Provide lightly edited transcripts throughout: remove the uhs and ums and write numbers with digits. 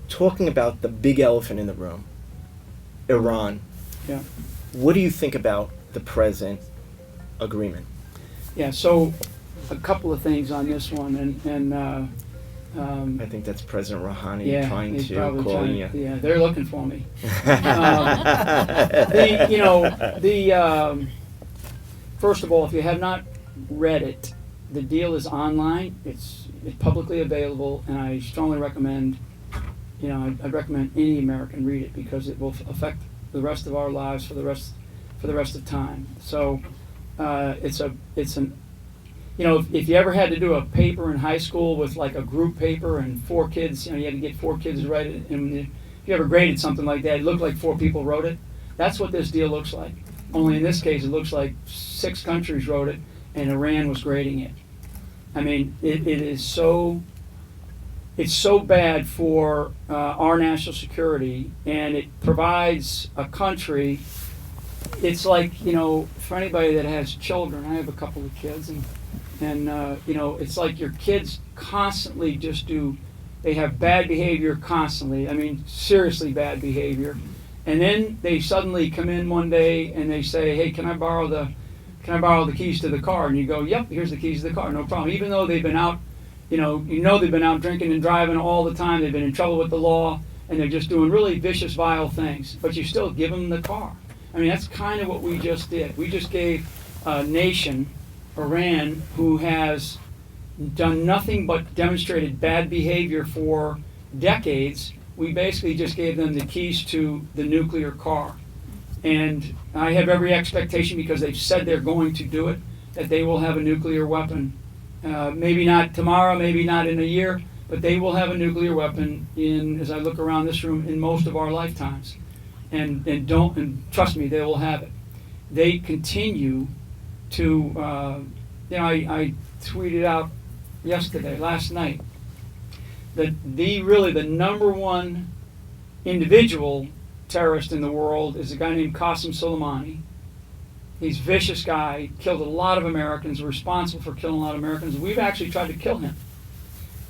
talking about the big elephant in the room, Iran. Yeah. What do you think about the present agreement? Yeah, so a couple of things on this one, and I think that's President Rouhani yeah, trying he's to probably call trying, you. yeah, they're looking for me. First of all, if you have not read it, the deal is online. It's publicly available, and I strongly recommend. I'd recommend any American read it because it will affect the rest of our lives for the rest of time. So it's an. If you ever had to do a paper in high school with like a group paper and 4 kids, you had to get 4 kids to write it, and if you ever graded something like that, it looked like 4 people wrote it. That's what this deal looks like. Only in this case, it looks like 6 countries wrote it, and Iran was grading it. I mean, it is so. It's so bad for our national security, and it provides a country. It's like, for anybody that has children, I have a couple of kids, and it's like your kids constantly they have bad behavior constantly. I mean, seriously bad behavior. And then they suddenly come in one day and they say, hey, can I borrow the keys to the car? And you go, yep, here's the keys to the car, no problem. Even though they've been out, they've been out drinking and driving all the time, they've been in trouble with the law, and they're just doing really vicious, vile things. But you still give them the car. I mean, that's kind of what we just did. We just gave a nation, Iran, who has done nothing but demonstrated bad behavior for decades. We basically just gave them the keys to the nuclear car. And I have every expectation, because they've said they're going to do it, that they will have a nuclear weapon. Maybe not tomorrow, maybe not in a year, but they will have a nuclear weapon as I look around this room, in most of our lifetimes. And trust me, they will have it. They continue to, I tweeted out last night, that the number one individual terrorist in the world is a guy named Qasem Soleimani. He's a vicious guy, killed a lot of Americans, responsible for killing a lot of Americans. We've actually tried to kill him.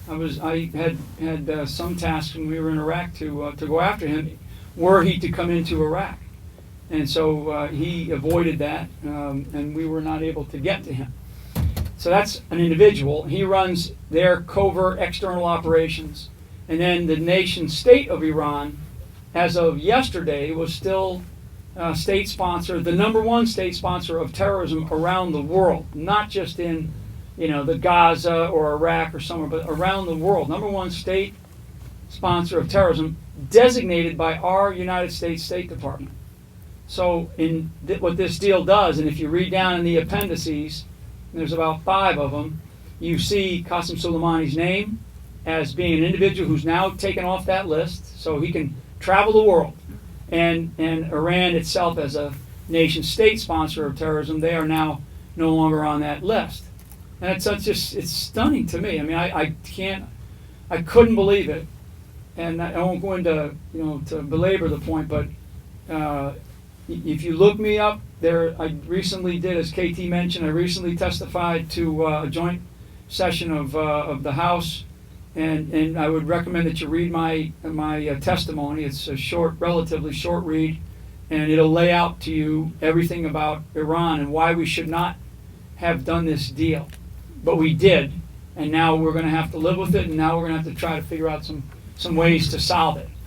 I had some tasks when we were in Iraq to go after him, were he to come into Iraq. And so he avoided that, and we were not able to get to him. So that's an individual. He runs their covert external operations. And then the nation state of Iran, as of yesterday, was still state sponsor, the number one state sponsor of terrorism around the world, not just in the Gaza or Iraq or somewhere, but around the world. Number one state sponsor of terrorism, designated by our United States State Department. So what this deal does, and if you read down in the appendices, there's about 5 of them, you see Qasem Soleimani's name as being an individual who's now taken off that list, so he can travel the world. And Iran itself, as a nation state sponsor of terrorism, they are now no longer on that list. And it's stunning to me. I mean, I couldn't believe it. And I won't go into, to belabor the point, but if you look me up, I recently did, as KT mentioned, I recently testified to a joint session of the House, and I would recommend that you read my testimony. It's a relatively short read, and it'll lay out to you everything about Iran and why we should not have done this deal. But we did, and now we're going to have to live with it, and now we're going to have to try to figure out some ways to solve it.